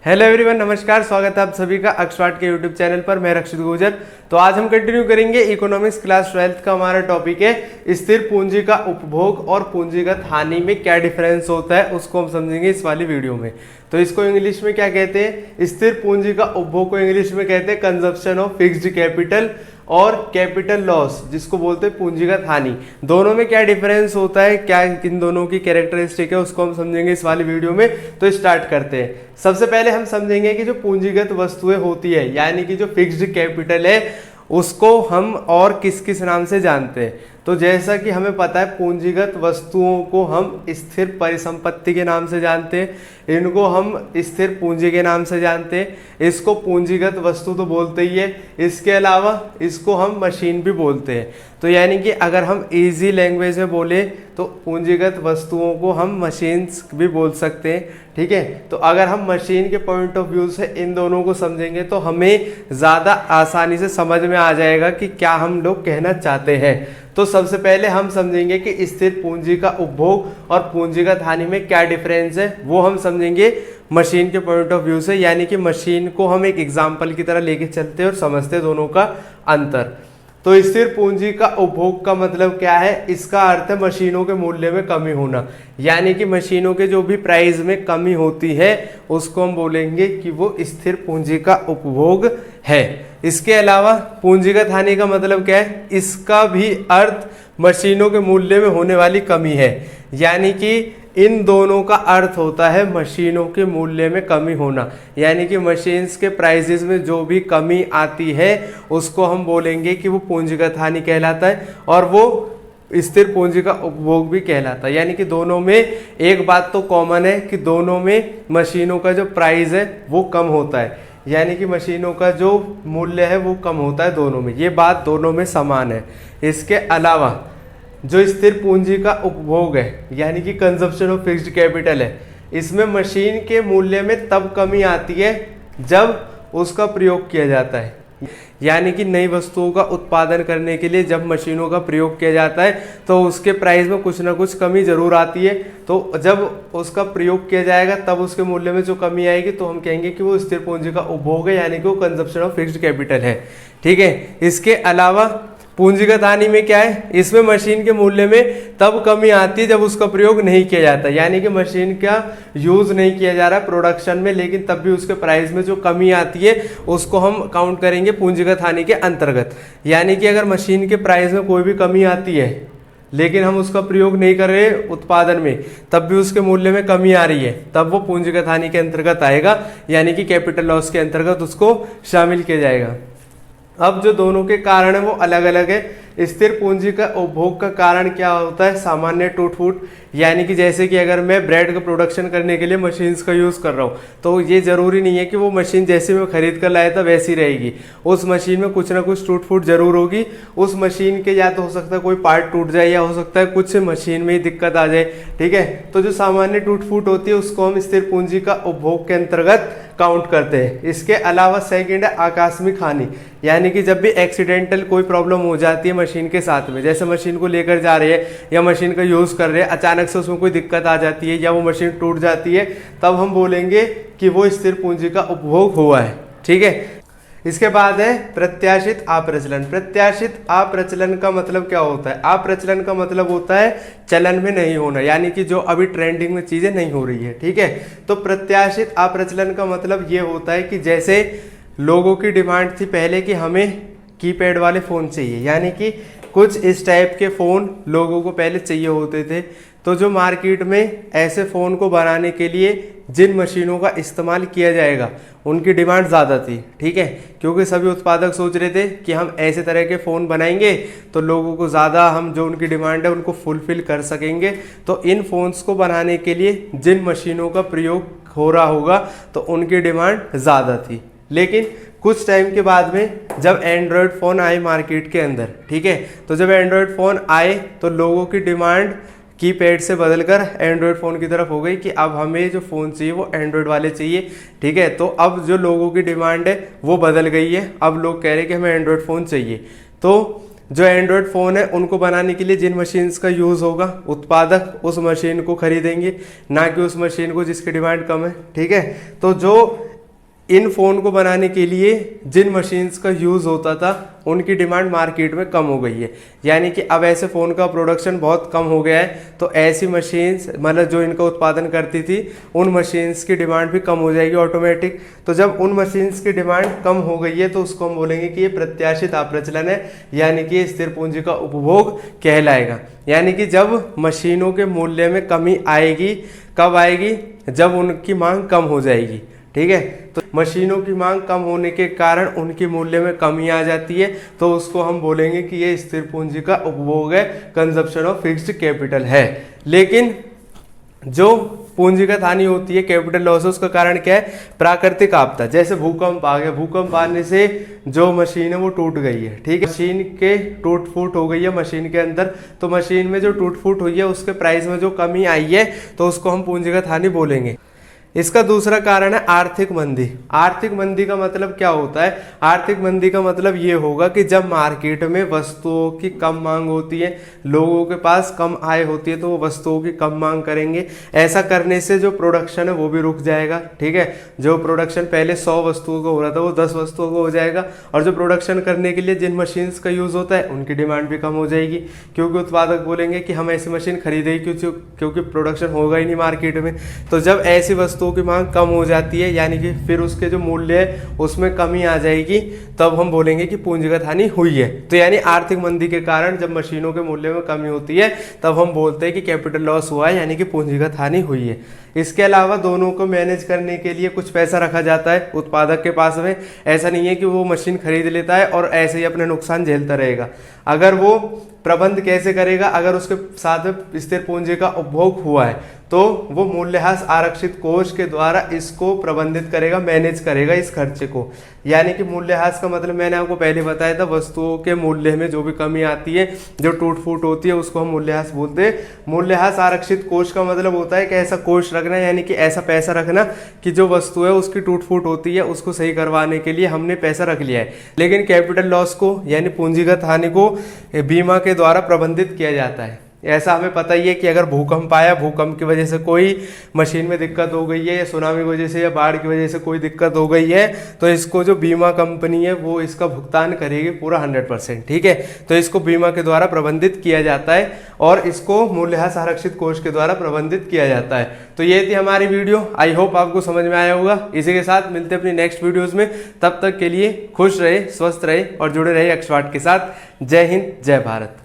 Hello everyone, नमस्कार। स्वागत है आप सभी का अक्षवाट के यूट्यूब चैनल पर। मैं रक्षित गुर्जर। तो आज हम कंटिन्यू करेंगे इकोनॉमिक्स क्लास 12th का। हमारा टॉपिक है स्थिर पूंजी का उपभोग और पूंजीगत हानि में क्या डिफरेंस होता है, उसको हम समझेंगे इस वाली वीडियो में। तो इसको इंग्लिश में क्या कहते हैं? स्थिर पूंजी का उपभोग को इंग्लिश में कहते हैं कंजप्शन ऑफ फिक्स्ड कैपिटल, और कैपिटल लॉस जिसको बोलते हैं पूंजीगत हानि। दोनों में क्या डिफरेंस होता है, क्या इन दोनों की कैरेक्टरिस्टिक है, उसको हम समझेंगे इस वाली वीडियो में। तो स्टार्ट करते हैं। सबसे पहले हम समझेंगे कि जो पूंजीगत वस्तुएं होती है, यानी कि जो फिक्स्ड कैपिटल है, उसको हम और किस किस नाम से जानते हैं। तो जैसा कि हमें पता है, पूंजीगत वस्तुओं को हम स्थिर परिसंपत्ति के नाम से जानते हैं, इनको हम स्थिर पूंजी के नाम से जानते हैं। इसको पूंजीगत वस्तु तो बोलते ही है, इसके अलावा इसको हम मशीन भी बोलते हैं। तो यानी कि अगर हम इजी लैंग्वेज में बोले तो पूंजीगत वस्तुओं को हम मशीन्स भी बोल सकते हैं। ठीक है, तो अगर हम मशीन के पॉइंट ऑफ व्यू से इन दोनों को समझेंगे तो हमें ज़्यादा आसानी से समझ में आ जाएगा कि क्या हम लोग कहना चाहते हैं। तो सबसे पहले हम समझेंगे कि स्थिर पूंजी का उपभोग और पूंजीगत हानि में क्या डिफरेंस है, वो हम समझेंगे मशीन के पॉइंट ऑफ व्यू से। यानी कि मशीन को हम एक एग्जाम्पल की तरह लेके चलते हैं और समझते हैं दोनों का अंतर। तो स्थिर पूंजी का उपभोग का मतलब क्या है? इसका अर्थ है मशीनों के मूल्य में कमी होना, यानी कि मशीनों के जो भी प्राइस में कमी होती है उसको हम बोलेंगे कि वो स्थिर पूंजी का उपभोग है। इसके अलावा पूंजीगत हानि का मतलब क्या है? इसका भी अर्थ मशीनों के मूल्य में होने वाली कमी है। यानी कि इन दोनों का अर्थ होता है मशीनों के मूल्य में कमी होना, यानी कि मशीन्स के प्राइसेस में जो भी कमी आती है उसको हम बोलेंगे कि वो पूंजीगत हानि कहलाता है, और वो स्थिर पूंजी का उपभोग भी कहलाता है। यानी कि दोनों में एक बात तो कॉमन है कि दोनों में मशीनों का जो प्राइस है वो कम होता है, यानी कि मशीनों का जो मूल्य है वो कम होता है दोनों में। ये बात दोनों में समान है। इसके अलावा जो स्थिर पूंजी का उपभोग है, यानी कि कंजप्शन ऑफ फिक्स्ड कैपिटल है, इसमें मशीन के मूल्य में तब कमी आती है जब उसका प्रयोग किया जाता है। यानी कि नई वस्तुओं का उत्पादन करने के लिए जब मशीनों का प्रयोग किया जाता है तो उसके प्राइस में कुछ ना कुछ कमी जरूर आती है। तो जब उसका प्रयोग किया जाएगा तब उसके मूल्य में जो कमी आएगी तो हम कहेंगे कि वो स्थिर पूंजी का उपभोग है, यानी कि वो कंजप्शन ऑफ फिक्स्ड कैपिटल है। ठीक है, इसके अलावा पूंजीगत हानि में क्या है? इसमें मशीन के मूल्य में तब कमी आती है जब उसका प्रयोग नहीं किया जाता, यानी कि मशीन का यूज नहीं किया जा रहा है प्रोडक्शन में, लेकिन तब भी उसके प्राइस में जो कमी आती है उसको हम काउंट करेंगे पूंजीगत हानि के अंतर्गत। यानी कि अगर मशीन के प्राइस में कोई भी कमी आती है लेकिन हम उसका प्रयोग नहीं कर रहे उत्पादन में, तब भी उसके मूल्य में कमी आ रही है, तब वो पूंजीगत हानि के अंतर्गत आएगा, यानी कि कैपिटल लॉस के अंतर्गत उसको शामिल किया जाएगा। अब जो दोनों के कारण है वो अलग अलग है। स्थिर पूंजी का उपभोग का कारण क्या होता है? सामान्य टूट फूट, यानी कि जैसे कि अगर मैं ब्रेड का प्रोडक्शन करने के लिए मशीन्स का यूज़ कर रहा हूँ तो ये ज़रूरी नहीं है कि वो मशीन जैसे मैं खरीद कर लाया था वैसी रहेगी। उस मशीन में कुछ ना कुछ टूट फूट जरूर होगी। उस मशीन के या तो हो सकता है कोई पार्ट टूट जाए, या हो सकता है कुछ मशीन में ही दिक्कत आ जाए। ठीक है, तो जो सामान्य टूट फूट होती है उसको हम स्थिर पूंजी का उपभोग के अंतर्गत काउंट करते हैं। इसके अलावा सेकेंड है आकस्मिक हानि, यानी कि जब भी एक्सीडेंटल कोई प्रॉब्लम हो जाती है मशीन के साथ में, जैसे मशीन को लेकर जा रहे हैं या मशीन का यूज़ कर रहे हैं, अचानक से उसमें कोई दिक्कत आ जाती है या वो मशीन टूट जाती है, तब हम बोलेंगे कि वो स्थिर पूंजी का उपभोग हुआ है। ठीक है, इसके बाद है प्रत्याशित अप्रचलन। प्रत्याशित अप्रचलन का मतलब क्या होता है? अप्रचलन का मतलब होता है चलन में नहीं होना, यानी कि जो अभी ट्रेंडिंग में चीजें नहीं हो रही है। ठीक है, तो प्रत्याशित अप्रचलन का मतलब ये होता है कि जैसे लोगों की डिमांड थी पहले कि हमें कीपैड वाले फ़ोन चाहिए, यानी कि कुछ इस टाइप के फ़ोन लोगों को पहले चाहिए होते थे। तो जो मार्केट में ऐसे फ़ोन को बनाने के लिए जिन मशीनों का इस्तेमाल किया जाएगा उनकी डिमांड ज़्यादा थी। ठीक है, क्योंकि सभी उत्पादक सोच रहे थे कि हम ऐसे तरह के फ़ोन बनाएंगे तो लोगों को ज़्यादा, हम जो उनकी डिमांड है उनको फुलफिल कर सकेंगे। तो इन फ़ोन्स को बनाने के लिए जिन मशीनों का प्रयोग हो रहा होगा तो उनकी डिमांड ज़्यादा थी। लेकिन कुछ टाइम के बाद में जब एंड्रॉयड फ़ोन आए मार्केट के अंदर, ठीक है, तो जब एंड्रॉयड फ़ोन आए तो लोगों की डिमांड कीपैड से बदलकर एंड्रॉयड फ़ोन की तरफ हो गई कि अब हमें जो फ़ोन चाहिए वो एंड्रॉयड वाले चाहिए। ठीक है, तो अब जो लोगों की डिमांड है वो बदल गई है। अब लोग कह रहे हैं कि हमें एंड्रॉयड फ़ोन चाहिए। तो जो एंड्रॉयड फ़ोन है उनको बनाने के लिए जिन मशीन्स का यूज़ होगा, उत्पादक उस मशीन को खरीदेंगे, ना कि उस मशीन को जिसकी डिमांड कम है। ठीक है, तो जो इन फ़ोन को बनाने के लिए जिन मशीन्स का यूज़ होता था उनकी डिमांड मार्केट में कम हो गई है, यानी कि अब ऐसे फ़ोन का प्रोडक्शन बहुत कम हो गया है। तो ऐसी मशीन्स मतलब जो इनका उत्पादन करती थी उन मशीन्स की डिमांड भी कम हो जाएगी ऑटोमेटिक। तो जब उन मशीन्स की डिमांड कम हो गई है तो उसको हम बोलेंगे कि ये प्रत्याशित अप्रचलन है, यानी कि स्थिर पूंजी का उपभोग कहलाएगा। यानी कि जब मशीनों के मूल्य में कमी आएगी, कब आएगी? जब उनकी मांग कम हो जाएगी। ठीक है, तो मशीनों की मांग कम होने के कारण उनके मूल्य में कमी आ जाती है, तो उसको हम बोलेंगे कि ये स्थिर पूंजी का उपभोग है, कंजप्शन ऑफ फिक्स्ड कैपिटल है। लेकिन जो पूंजीगत हानि होती है, कैपिटल लॉस, उसका कारण क्या है? प्राकृतिक आपदा, जैसे भूकंप आ गया। भूकंप आने से जो मशीन है वो टूट गई है। ठीक है, मशीन के टूट फूट हो गई है मशीन के अंदर, तो मशीन में जो टूट फूट हुई है उसके प्राइस में जो कमी आई है तो उसको हम पूंजीगत हानि बोलेंगे। इसका दूसरा कारण है आर्थिक मंदी। आर्थिक मंदी का मतलब क्या होता है? आर्थिक मंदी का मतलब ये होगा कि जब मार्केट में वस्तुओं की कम मांग होती है, लोगों के पास कम आय होती है, तो वो वस्तुओं की कम मांग करेंगे। ऐसा करने से जो प्रोडक्शन है वो भी रुक जाएगा। ठीक है, जो प्रोडक्शन पहले 100 वस्तुओं का हो रहा था वो 10 वस्तुओं का हो जाएगा, और जो प्रोडक्शन करने के लिए जिन मशीन्स का यूज होता है उनकी डिमांड भी कम हो जाएगी, क्योंकि उत्पादक बोलेंगे कि हम ऐसी मशीन खरीदेंगे क्योंकि प्रोडक्शन होगा ही नहीं मार्केट में। तो जब ऐसी वस्तुओं की मांग कम हो जाती है, यानी कि फिर उसके जो मूल्य है उसमें कमी आ जाएगी, तब हम बोलेंगे कि पूंजीगत हानि हुई है। तो यानी आर्थिक मंदी के कारण जब मशीनों के मूल्य में कमी होती है तब हम बोलते हैं कि कैपिटल लॉस हुआ है, यानी कि पूंजीगत हानि हुई है। इसके अलावा दोनों को मैनेज करने के लिए कुछ पैसा रखा जाता है उत्पादक के पास में। ऐसा नहीं है कि वो मशीन खरीद लेता है और ऐसे ही अपने नुकसान झेलता रहेगा। अगर वो प्रबंध कैसे करेगा? अगर उसके साथ में स्थिर पूंजी का उपभोग हुआ है तो वो मूल्यह्रास आरक्षित कोष के द्वारा इसको प्रबंधित करेगा, मैनेज करेगा इस खर्चे को। यानी कि मूल्यह्रास का मतलब मैंने आपको पहले बताया था, वस्तुओं के मूल्य में जो भी कमी आती है, जो टूट फूट होती है, उसको हम मूल्यह्रास बोलते हैं। मूल्यह्रास आरक्षित कोष का मतलब होता है कि ऐसा कोष रखना, यानी कि ऐसा पैसा रखना कि जो वस्तु है उसकी टूट फूट होती है उसको सही करवाने के लिए हमने पैसा रख लिया है। लेकिन कैपिटल लॉस को यानी पूंजीगत हानि को बीमा के द्वारा प्रबंधित किया जाता है। ऐसा हमें पता ही है कि अगर भूकंप आया, भूकंप की वजह से कोई मशीन में दिक्कत हो गई है, या सुनामी की वजह से या बाढ़ की वजह से कोई दिक्कत हो गई है, तो इसको जो बीमा कंपनी है वो इसका भुगतान करेगी पूरा 100%। ठीक है, तो इसको बीमा के द्वारा प्रबंधित किया जाता है और इसको मूल्यह्रास आरक्षित कोष के द्वारा प्रबंधित किया जाता है। तो ये थी हमारी वीडियो, आई होप आपको समझ में आया होगा। इसी के साथ मिलते हैं अपनी नेक्स्ट वीडियोज में, तब तक के लिए खुश रहे, स्वस्थ रहे और जुड़े रहे एक्सपर्ट के साथ। जय हिंद, जय भारत।